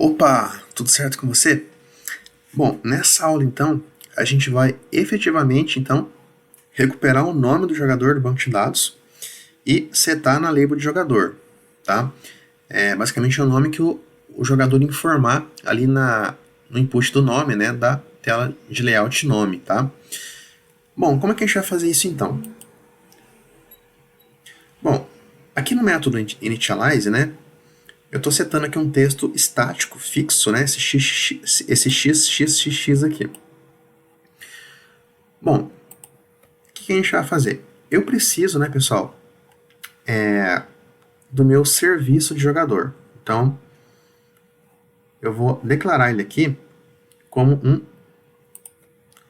Opa, tudo certo com você? Bom, nessa aula então, a gente vai efetivamente então recuperar o nome do jogador do banco de dados e setar na label de jogador, tá? Basicamente é o nome que o jogador informar ali no input do nome, né, da tela de layout nome, tá? Bom, como é que a gente vai fazer isso então? Bom, aqui no método initialize, né, eu estou setando aqui um texto estático, fixo, né, esse xxx aqui. Bom, o que a gente vai fazer? Eu preciso, né, pessoal, do meu serviço de jogador. Então, eu vou declarar ele aqui como um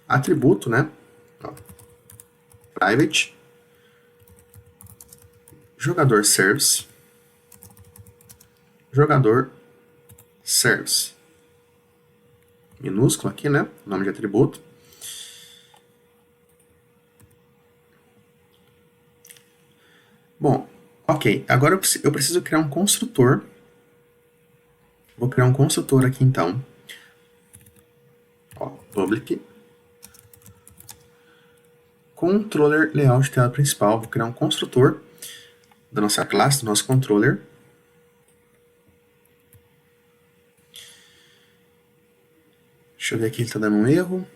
atributo, né? Private jogador service minúsculo aqui, né? Nome de atributo. Bom, ok. Agora eu preciso criar um construtor. Vou criar um construtor aqui então. Ó, public controller layout tela principal. Vou criar um construtor da nossa classe, do nosso controller. Deixa eu ver aqui, ele está dando um erro.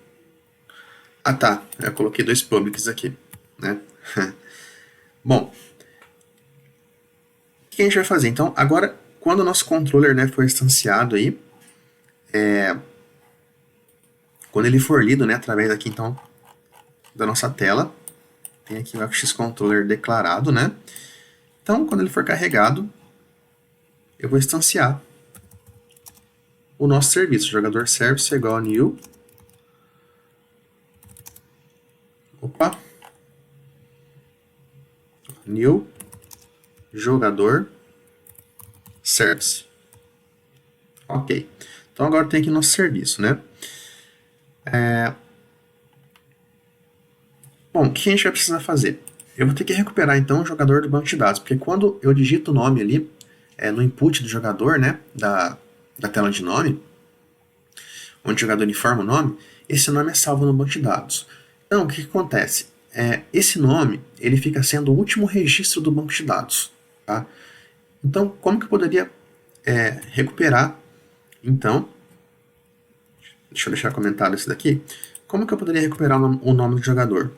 Ah tá, eu coloquei dois publics aqui, né? Bom, o que a gente vai fazer? Então, agora, quando o nosso controller, né, for instanciado aí, quando ele for lido, né, através aqui então da nossa tela, tem aqui o fxcontroller declarado, né? Então, quando ele for carregado, eu vou instanciar o nosso serviço, jogador service igual a new. Opa! New jogador service. Ok. Então agora tem aqui nosso serviço, né? Bom, o que a gente vai precisar fazer? Eu vou ter que recuperar então o jogador do banco de dados, porque quando eu digito o nome ali, no input do jogador, né, da tela de nome, onde o jogador informa o nome, esse nome é salvo no banco de dados. Então, o que acontece? Esse nome ele fica sendo o último registro do banco de dados. Tá? Então, como que eu poderia recuperar, então, deixa eu deixar comentado esse daqui, como que eu poderia recuperar o nome do jogador?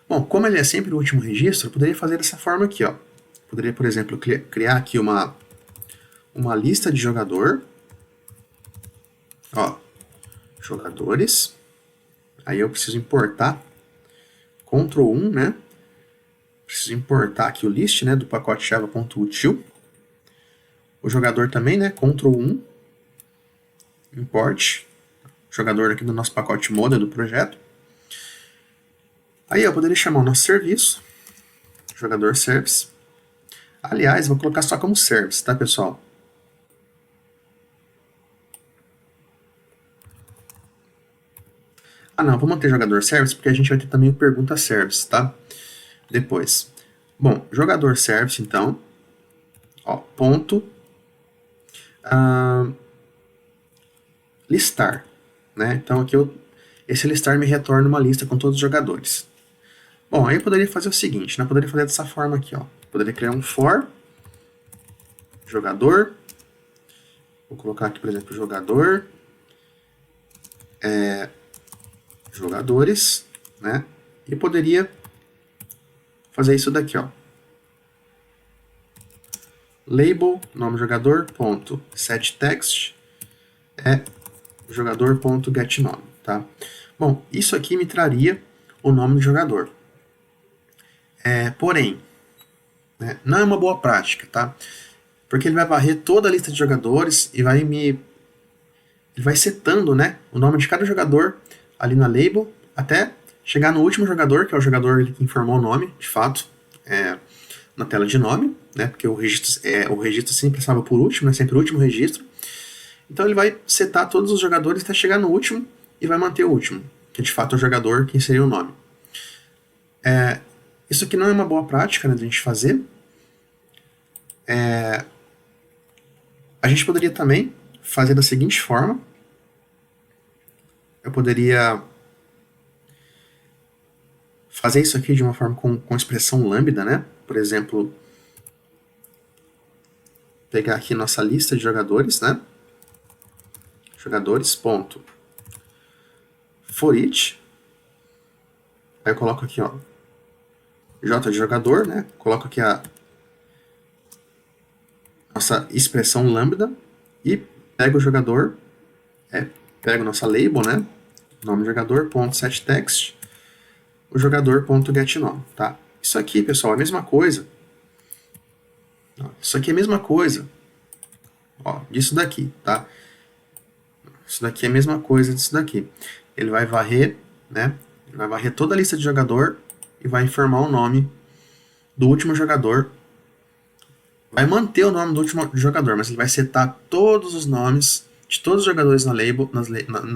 Bom, como ele é sempre o último registro, eu poderia fazer dessa forma aqui. Ó. Poderia, por exemplo, criar aqui uma lista de jogador, ó, jogadores, aí eu preciso importar Ctrl 1, né? Preciso importar aqui o list, né, do pacote java.util. O jogador também, né, Ctrl 1, import, jogador aqui do nosso pacote model do projeto. Aí eu poderia chamar o nosso serviço, jogador service. Aliás, vou colocar só como service, tá, pessoal? Ah, não, vou manter jogador service porque a gente vai ter também o pergunta service, tá? Depois. Bom, jogador service, então, ó, ponto listar, né? Então aqui esse listar me retorna uma lista com todos os jogadores. Bom, aí eu poderia fazer o seguinte, né? Eu poderia fazer dessa forma aqui, ó. Poderia criar um for jogador. Vou colocar aqui, por exemplo, jogador jogadores, né? E poderia fazer isso daqui, ó. Label, nome do jogador, ponto, setText, jogador.getNome, tá? Bom, isso aqui me traria o nome do jogador. Porém, né, não é uma boa prática, tá? Porque ele vai varrer toda a lista de jogadores e ele vai setando, né, o nome de cada jogador ali na label até chegar no último jogador, que é o jogador que informou o nome, de fato, na tela de nome, né, porque o registro sempre salva por último, né, sempre o último registro. Então ele vai setar todos os jogadores até chegar no último e vai manter o último, que de fato é o jogador que inseriu o nome. Isso aqui não é uma boa prática, né, de a gente fazer. A gente poderia também fazer da seguinte forma. Eu poderia fazer isso aqui de uma forma com expressão lambda, né? Por exemplo, pegar aqui nossa lista de jogadores, né? Jogadores, ponto. For each. Aí eu coloco aqui, ó, J de jogador, né? Coloco aqui a nossa expressão lambda e pego o jogador, pego nossa label, né? Nome do jogador, ponto setText, o jogador, ponto getNome, tá? Isso aqui, pessoal, é a mesma coisa. Isso aqui é a mesma coisa, ó, disso daqui, tá? Isso daqui é a mesma coisa disso daqui. Ele vai varrer, né? Ele vai varrer toda a lista de jogador e vai informar o nome do último jogador. Vai manter o nome do último jogador, mas ele vai setar todos os nomes de todos os jogadores na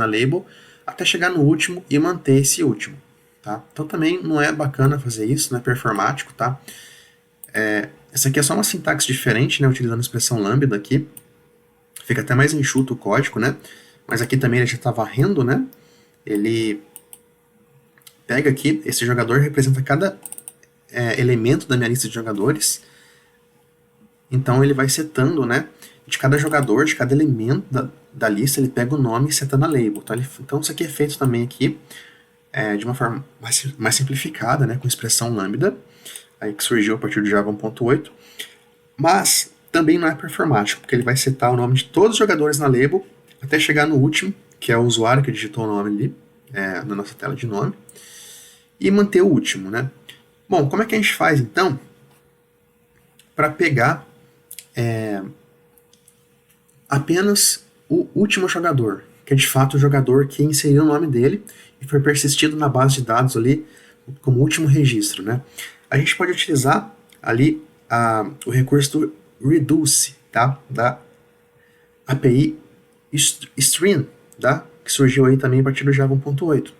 label até chegar no último e manter esse último, tá? Então também não é bacana fazer isso, não é performático, tá? Essa aqui é só uma sintaxe diferente, né? Utilizando a expressão lambda aqui. Fica até mais enxuto o código, né? Mas aqui também ele já está varrendo, né? Ele pega aqui, esse jogador representa cada elemento da minha lista de jogadores. Então ele vai setando, né? De cada jogador, de cada elemento da lista, ele pega o nome e seta na label. Tá? Então isso aqui é feito também aqui de uma forma mais simplificada, né? Com expressão lambda, aí que surgiu a partir do Java 1.8. Mas também não é performático, porque ele vai setar o nome de todos os jogadores na label até chegar no último, que é o usuário que digitou o nome ali, na nossa tela de nome, e manter o último, né? Bom, como é que a gente faz, então, para pegar apenas o último jogador, que é de fato o jogador que inseriu o nome dele e foi persistido na base de dados ali como último registro, né? A gente pode utilizar ali o recurso do reduce, tá? Da API Stream, tá? Que surgiu aí também a partir do Java 1.8.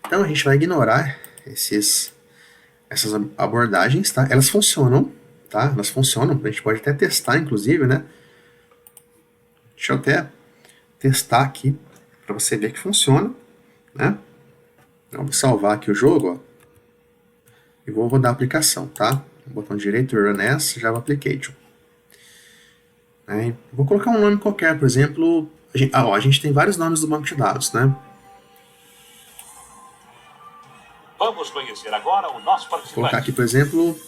Então a gente vai ignorar essas abordagens, tá? Elas funcionam, tá? Elas funcionam, a gente pode até testar, inclusive, né? Deixa eu até testar aqui para você ver que funciona, né? Então, vou salvar aqui o jogo, ó, e vou rodar a aplicação, tá? Botão direito, Run as, Java Application. Vou colocar um nome qualquer, por exemplo, a gente tem vários nomes do banco de dados, né? Vamos conhecer agora o nosso participante. Vou colocar aqui, por exemplo,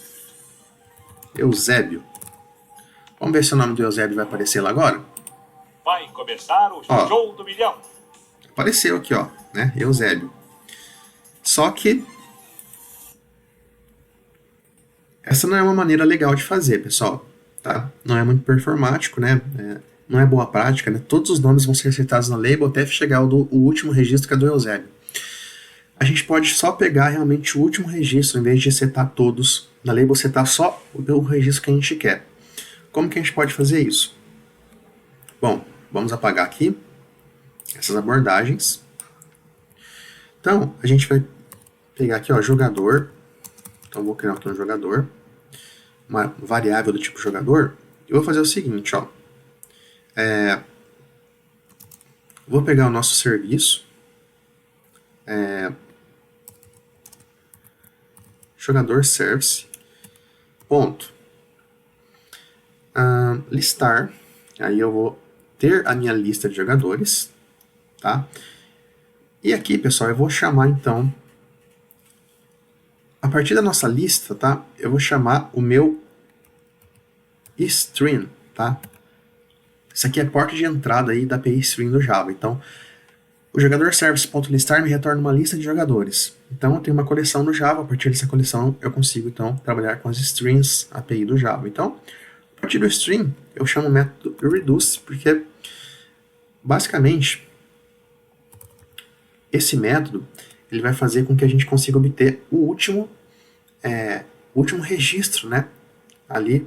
Eusébio. Vamos ver se o nome do Eusébio vai aparecer lá agora. Vai começar o show do milhão. Apareceu aqui, ó, né? Eusébio. Só que essa não é uma maneira legal de fazer, pessoal, tá? Não é muito performático, né? Não é boa prática, né? Todos os nomes vão ser setados na label até chegar o último registro, que é do Eusébio. A gente pode só pegar realmente o último registro, em vez de setar todos na label, setar só o registro que a gente quer. Como que a gente pode fazer isso? Bom, vamos apagar aqui essas abordagens. Então, a gente vai pegar aqui, ó, jogador. Então, vou criar aqui um jogador, uma variável do tipo jogador. E vou fazer o seguinte, ó. Vou pegar o nosso serviço. Jogador service. Ponto. Listar. Aí eu vou ter a minha lista de jogadores, tá? E aqui, pessoal, eu vou chamar, então, a partir da nossa lista, tá? Eu vou chamar o meu string, tá? Isso aqui é a porta de entrada aí da API Stream do Java. Então, o jogador service.listar me retorna uma lista de jogadores. Então, eu tenho uma coleção no Java. A partir dessa coleção, eu consigo, então, trabalhar com as strings API do Java. Então, a partir do string, eu chamo o método reduce, porque, basicamente, esse método ele vai fazer com que a gente consiga obter o último registro, né, ali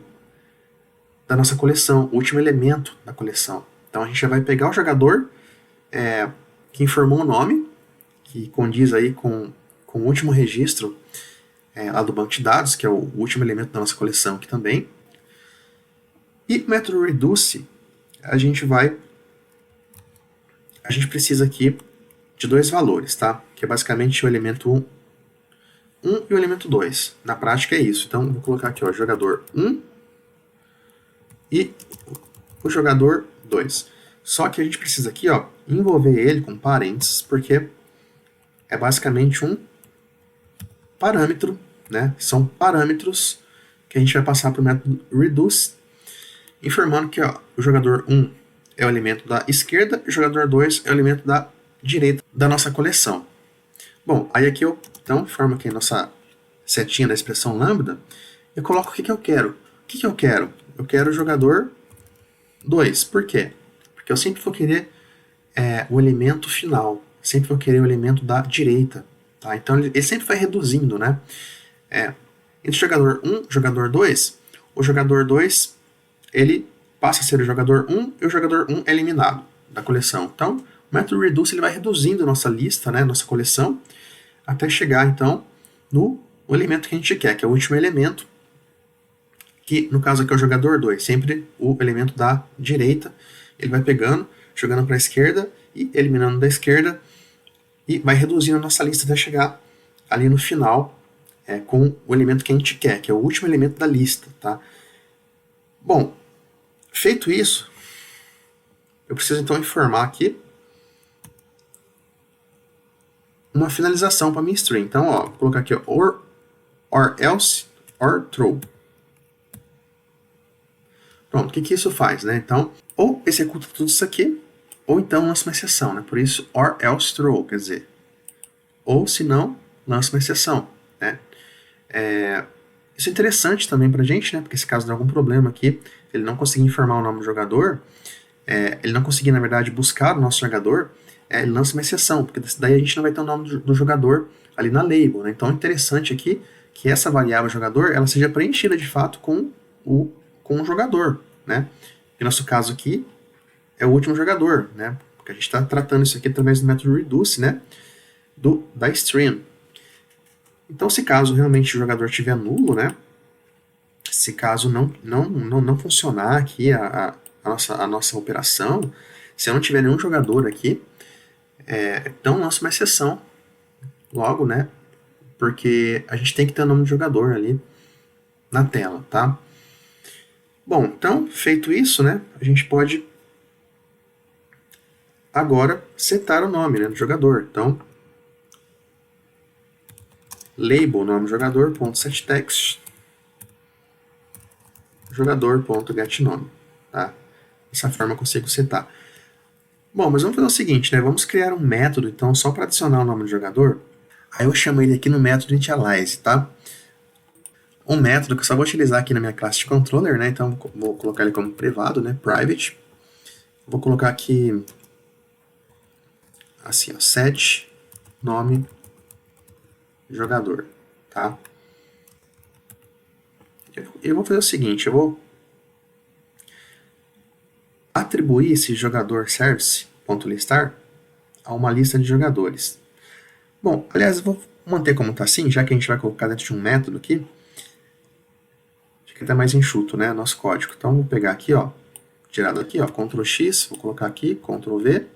da nossa coleção, o último elemento da coleção. Então a gente já vai pegar o jogador que informou o nome, que condiz aí com o último registro lá do banco de dados, que é o último elemento da nossa coleção aqui também. E o método reduce, a gente precisa aqui de dois valores, tá? Que é basicamente o elemento 1 e o elemento 2. Na prática é isso. Então, vou colocar aqui, ó, jogador 1 e o jogador 2. Só que a gente precisa aqui, ó, envolver ele com parênteses, porque é basicamente um parâmetro, né? São parâmetros que a gente vai passar para o método reduce, informando que, ó, o jogador 1 é o elemento da esquerda e o jogador 2 é o elemento da direita da nossa coleção. Bom, aí aqui eu, então, formo aqui a nossa setinha da expressão lambda, eu coloco o que eu quero. O que eu quero? Eu quero o jogador 2. Por quê? Porque eu sempre vou querer o elemento final, sempre vou querer o elemento da direita. Tá? Então ele sempre vai reduzindo, né? Entre jogador 1 e jogador 2, o jogador 2 ele passa a ser o jogador 1 e o jogador 1 é eliminado da coleção. Então, o método reduce ele vai reduzindo a nossa lista, né, nossa coleção, até chegar, então, no elemento que a gente quer, que é o último elemento, que no caso aqui é o jogador 2, sempre o elemento da direita, ele vai pegando, jogando para a esquerda e eliminando da esquerda, e vai reduzindo a nossa lista até chegar ali no final, com o elemento que a gente quer, que é o último elemento da lista. Tá? Bom, feito isso, eu preciso então informar aqui uma finalização para minha string. Então, ó, vou colocar aqui ó, or else, or throw. Pronto, o que isso faz? Né? Então, ou executa tudo isso aqui, ou então lança uma exceção. Né? Por isso, or else throw, quer dizer, ou se não, lança uma exceção. Né? Isso é interessante também pra gente, né? Porque se caso de algum problema aqui, ele não conseguir informar o nome do jogador, ele não conseguir, na verdade, buscar o nosso jogador, ele lança uma exceção, porque daí a gente não vai ter o nome do jogador ali na label. Né? Então é interessante aqui que essa variável jogador ela seja preenchida de fato com o jogador. Né? Em nosso caso aqui, é o último jogador, né? Porque a gente está tratando isso aqui através do método reduce, né? Da string. Então, se caso realmente o jogador estiver nulo, né? Se caso não funcionar aqui a nossa operação, se eu não tiver nenhum jogador aqui, então lança uma exceção logo, né? Porque a gente tem que ter o nome do jogador ali na tela, tá? Bom, então, feito isso, né? A gente pode agora setar o nome, né, do jogador. Então, label nome do jogador, .setText, jogador.getNome, tá? Dessa forma eu consigo setar. Bom, mas vamos fazer o seguinte, né? Vamos criar um método, então, só para adicionar o nome do jogador. Aí eu chamo ele aqui no método initialize, tá? Um método que eu só vou utilizar aqui na minha classe de controller, né? Então, vou colocar ele como privado, né? Private. Vou colocar aqui, assim, ó, set nome jogador, tá? Eu vou fazer o seguinte, eu vou atribuir esse jogador service.listar a uma lista de jogadores. Bom, aliás, eu vou manter como está assim, já que a gente vai colocar dentro de um método aqui, fica até mais enxuto, né, nosso código. Então, vou pegar aqui, ó, tirado aqui, ó, Ctrl X, vou colocar aqui, Ctrl V,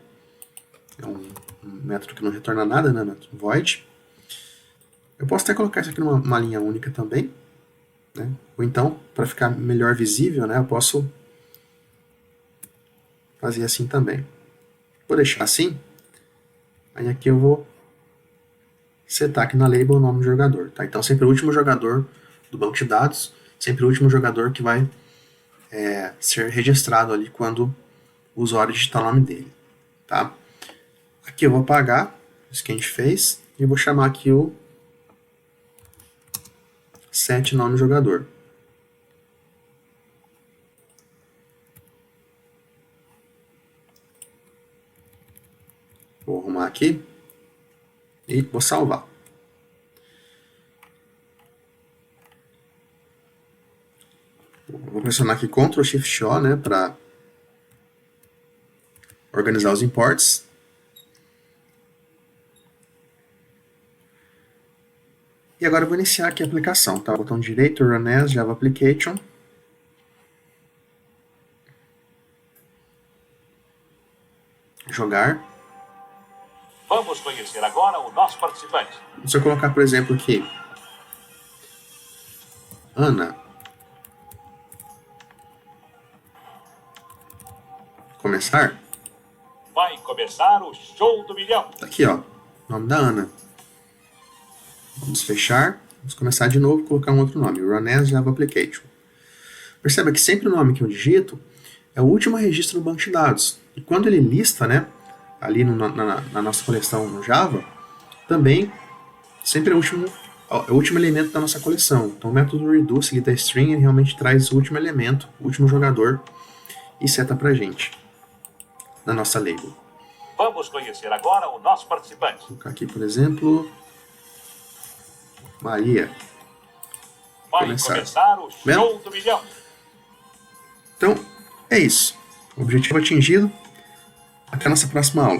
é um método que não retorna nada, né, método void. Eu posso até colocar isso aqui numa linha única também, né, ou então, para ficar melhor visível, né, eu posso fazer assim também. Vou deixar assim, aí aqui eu vou setar aqui na label o nome do jogador, tá? Então, sempre o último jogador do banco de dados, sempre o último jogador que vai ser registrado ali quando o usuário digitar o nome dele, tá? Aqui eu vou apagar isso que a gente fez e vou chamar aqui o set nome jogador. Vou arrumar aqui e vou salvar. Vou pressionar aqui Ctrl Shift O, né, para organizar os imports. E agora eu vou iniciar aqui a aplicação, tá? Botão direito, Run as Java Application. jogar. Vamos conhecer agora o nosso participante. Se eu colocar, por exemplo, aqui, Ana, começar. Vai começar o show do milhão. Tá aqui, ó, nome da Ana. Vamos fechar. Vamos começar de novo e colocar um outro nome, Run as Java Application. Perceba que sempre o nome que eu digito é o último registro no banco de dados. E quando ele lista, né, ali na nossa coleção no Java, também sempre é o último elemento da nossa coleção. Então o método reduce da string realmente traz o último elemento, o último jogador, e seta pra gente na nossa label. Vamos conhecer agora o nosso participante. Vou colocar aqui, por exemplo, Maria. Vai começar o show do milhão. Então, é isso. Objetivo atingido. Até a nossa próxima aula.